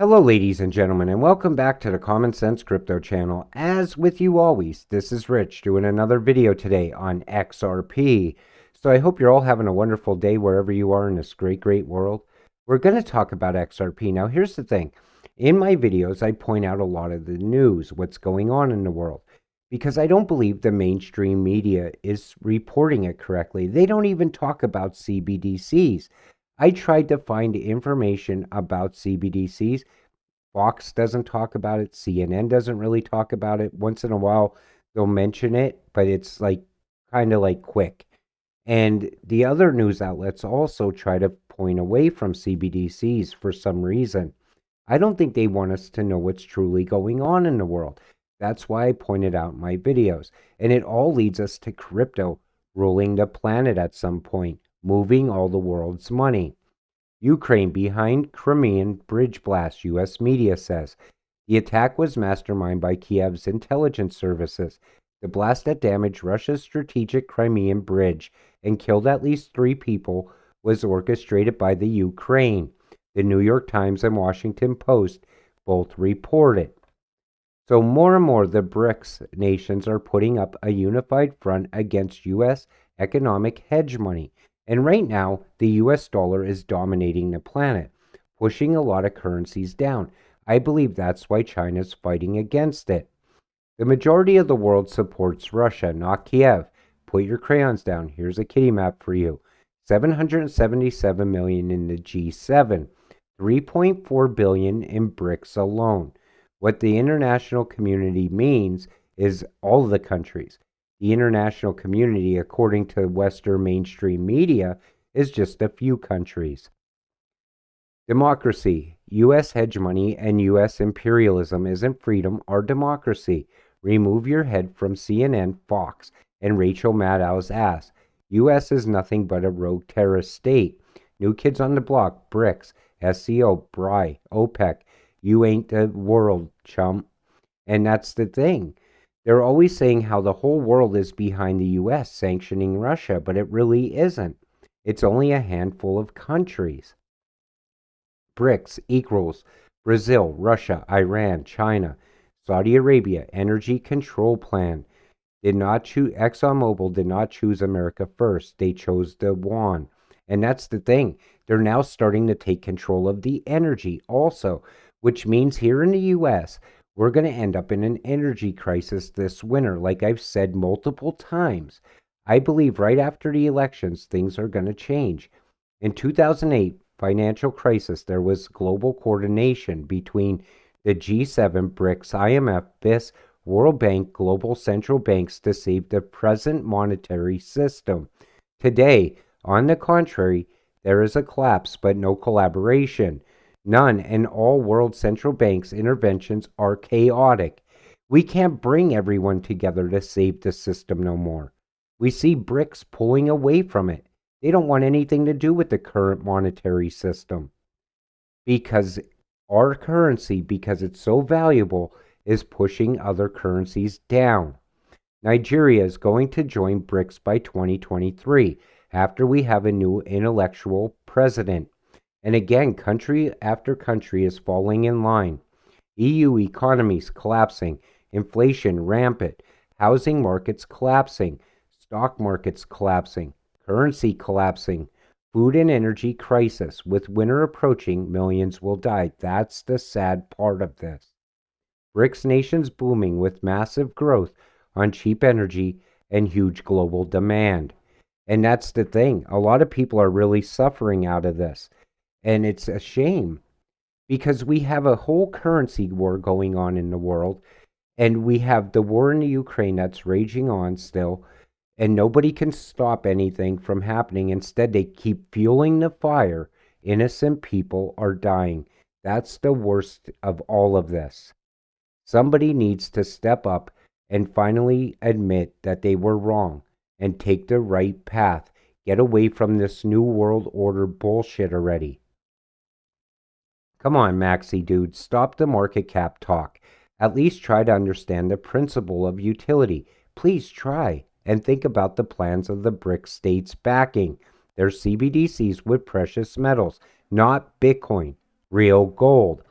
Hello, ladies and gentlemen, and welcome back to the Common Sense Crypto channel. As with you always, this is Rich doing another video today on XRP. So I hope you're all having a wonderful day wherever you are in this great world. We're going to talk about XRP. Now, here's the thing. In my videos, I point out a lot of the news, what's going on in the world, because I don't believe the mainstream media is reporting it correctly. They don't even talk about CBDCs. I tried to find information about CBDCs. Fox doesn't talk about it. CNN doesn't really talk about it. Once in a while, they'll mention it, but it's like kind of like quick. And the other news outlets also try to point away from CBDCs for some reason. I don't think they want us to know what's truly going on in the world. That's why I pointed out in my videos. And it all leads us to crypto ruling the planet at some point, moving all the world's money. Ukraine behind Crimean bridge blast, U.S. media says. The attack was masterminded by Kiev's intelligence services. The blast that damaged Russia's strategic Crimean bridge and killed at least 3 people was orchestrated by the Ukraine. The New York Times and Washington Post both report it. So more and more the BRICS nations are putting up a unified front against U.S. economic hegemony. And right now, the US dollar is dominating the planet, pushing a lot of currencies down. I believe that's why China's fighting against it. The majority of the world supports Russia, not Kiev. Put your crayons down. Here's a kitty map for you. 777 million in the G7, 3.4 billion in BRICS alone. What the international community means is all the countries. The international community, according to Western mainstream media, is just a few countries. Democracy. U.S. hegemony and U.S. imperialism isn't freedom or democracy. Remove your head from CNN, Fox, and Rachel Maddow's ass. U.S. is nothing but a rogue terrorist state. New Kids on the Block, BRICS, SCO, BRI, OPEC. You ain't the world, chump. And that's the thing. They're always saying how the whole world is behind the U.S. sanctioning Russia, but it really isn't. It's only a handful of countries. BRICS equals Brazil, Russia, Iran, China, Saudi Arabia, Energy Control Plan. ExxonMobil did not choose America first. They chose the yuan. And that's the thing. They're now starting to take control of the energy also, which means here in the U.S., we're going to end up in an energy crisis this winter, like I've said multiple times. I believe right after the elections, things are going to change. In 2008 financial crisis, there was global coordination between the G7, BRICS, IMF, BIS, World Bank, global central banks to save the present monetary system. Today, on the contrary, there is a collapse, but no collaboration. None, and all world central banks' interventions are chaotic. We can't bring everyone together to save the system no more. We see BRICS pulling away from it. They don't want anything to do with the current monetary system. Because our currency, because it's so valuable, is pushing other currencies down. Nigeria is going to join BRICS by 2023, after we have a new intellectual president. And again, country after country is falling in line. EU economies collapsing, inflation rampant, housing markets collapsing, stock markets collapsing, currency collapsing, food and energy crisis. With winter approaching, millions will die. That's the sad part of this. BRICS nations booming with massive growth on cheap energy and huge global demand. And that's the thing. A lot of people are really suffering out of this. And it's a shame because we have a whole currency war going on in the world. And we have the war in the Ukraine that's raging on still. And nobody can stop anything from happening. Instead, they keep fueling the fire. Innocent people are dying. That's the worst of all of this. Somebody needs to step up and finally admit that they were wrong and take the right path. Get away from this New World Order bullshit already. Come on, Maxi dude, stop the market cap talk. At least try to understand the principle of utility. Please try and think about the plans of the BRICS states backing their CBDCs with precious metals, not Bitcoin, real gold.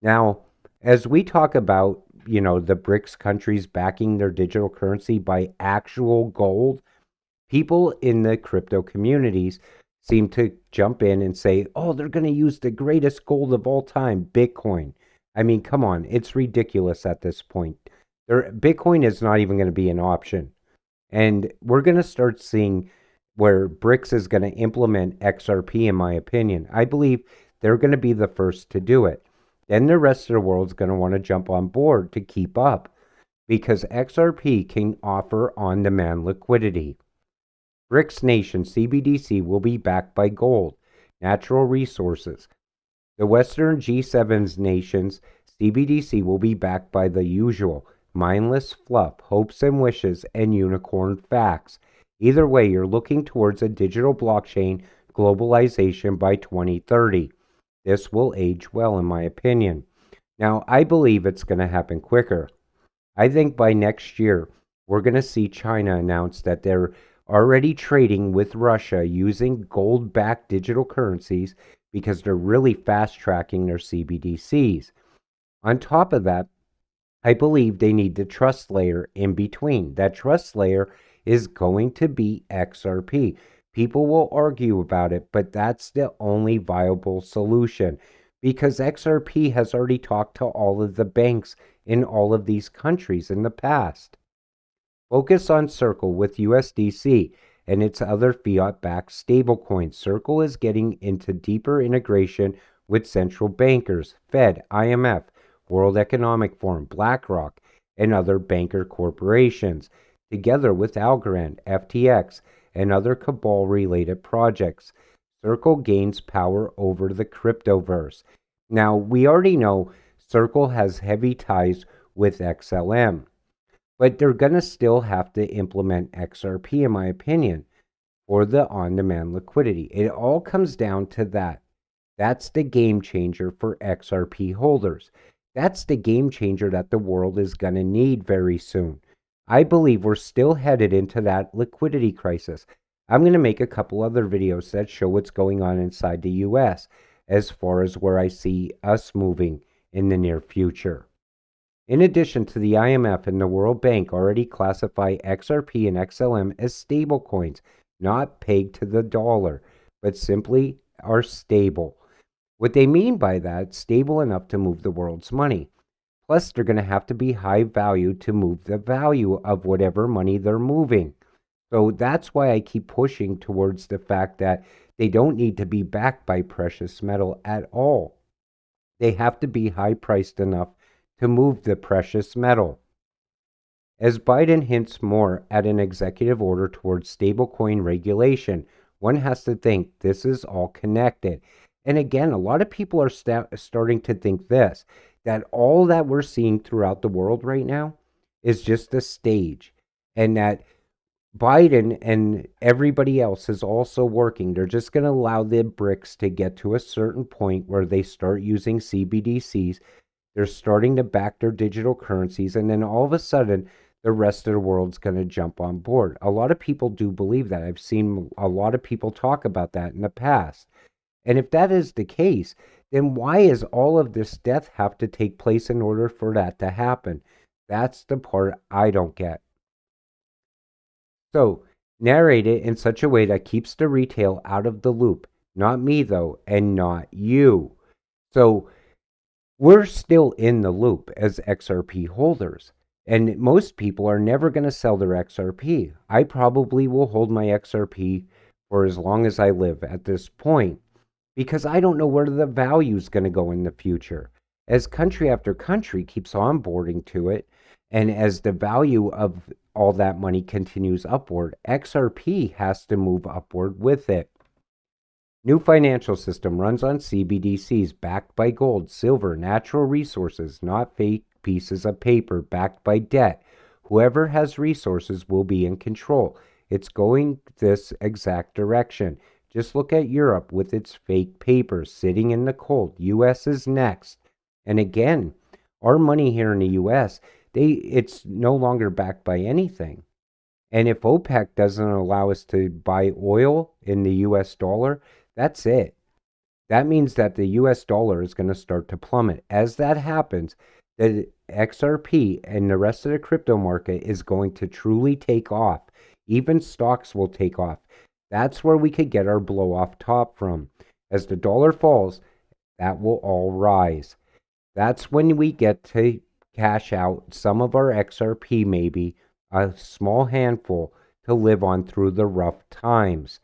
Now, as we talk about, the BRICS countries backing their digital currency by actual gold, people in the crypto communities seem to jump in and say, oh, they're going to use the greatest gold of all time, Bitcoin. I mean, come on, it's ridiculous at this point. Bitcoin is not even going to be an option. And we're going to start seeing where BRICS is going to implement XRP, in my opinion. I believe they're going to be the first to do it. Then the rest of the world's going to want to jump on board to keep up because XRP can offer on demand liquidity. BRICS nation CBDC will be backed by gold, natural resources. The Western G7's nations CBDC will be backed by the usual mindless fluff, hopes and wishes, and unicorn facts. Either way, you're looking towards a digital blockchain globalization by 2030. This will age well, in my opinion. Now, I believe it's going to happen quicker. I think by next year, we're going to see China announce that they're already trading with Russia using gold backed digital currencies because they're really fast tracking their CBDCs. On top of that, I believe they need the trust layer in between. That trust layer is going to be XRP. People will argue about it, but that's the only viable solution because XRP has already talked to all of the banks in all of these countries in the past. Focus on Circle with USDC and its other fiat-backed stablecoins. Circle is getting into deeper integration with central bankers, Fed, IMF, World Economic Forum, BlackRock, and other banker corporations, together with Algorand, FTX, and other cabal-related projects. Circle gains power over the cryptoverse. Now, we already know Circle has heavy ties with XLM, but they're going to still have to implement XRP, in my opinion, for the on demand liquidity. It all comes down to that. That's the game changer for XRP holders. That's the game changer that the world is going to need very soon. I believe we're still headed into that liquidity crisis. I'm going to make a couple other videos that show what's going on inside the US as far as where I see us moving in the near future. In addition to the IMF and the World Bank already classify XRP and XLM as stablecoins, not pegged to the dollar, but simply are stable. What they mean by that, stable enough to move the world's money. Plus, they're going to have to be high value to move the value of whatever money they're moving. So that's why I keep pushing towards the fact that they don't need to be backed by precious metal at all. They have to be high priced enough to move the precious metal. As Biden hints more at an executive order towards stablecoin regulation, one has to think this is all connected. And again, a lot of people are starting to think this, that all that we're seeing throughout the world right now is just a stage, and that Biden and everybody else is also working. They're just going to allow the BRICS to get to a certain point where they start using CBDCs. They're starting to back their digital currencies, and then all of a sudden, the rest of the world's going to jump on board. A lot of people do believe that. I've seen a lot of people talk about that in the past. And if that is the case, then why is all of this death have to take place in order for that to happen? That's the part I don't get. So, narrate it in such a way that keeps the retail out of the loop. Not me, though, and not you. So, we're still in the loop as XRP holders. And most people are never going to sell their XRP. I probably will hold my XRP for as long as I live at this point because I don't know where the value is going to go in the future. As country after country keeps onboarding to it, and as the value of all that money continues upward, XRP has to move upward with it. New financial system runs on CBDCs backed by gold, silver, natural resources, not fake pieces of paper backed by debt. Whoever has resources will be in control. It's going this exact direction. Just look at Europe with its fake papers sitting in the cold. US is next. And again, our money here in the US, it's no longer backed by anything. And if OPEC doesn't allow us to buy oil in the US dollar, that's it. That means that the US dollar is going to start to plummet. As that happens, the XRP and the rest of the crypto market is going to truly take off. Even stocks will take off. That's where we could get our blow off top from. As the dollar falls, that will all rise. That's when we get to cash out some of our XRP, maybe a small handful, to live on through the rough times.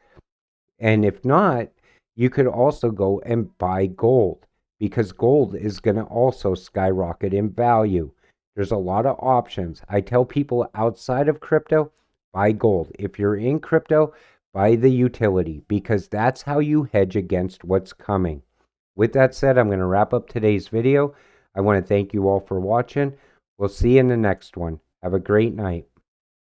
And if not, you could also go and buy gold, because gold is going to also skyrocket in value. There's a lot of options. I tell people outside of crypto, buy gold. If you're in crypto, buy the utility, because that's how you hedge against what's coming. With that said, I'm going to wrap up today's video. I want to thank you all for watching. We'll see you in the next one. Have a great night.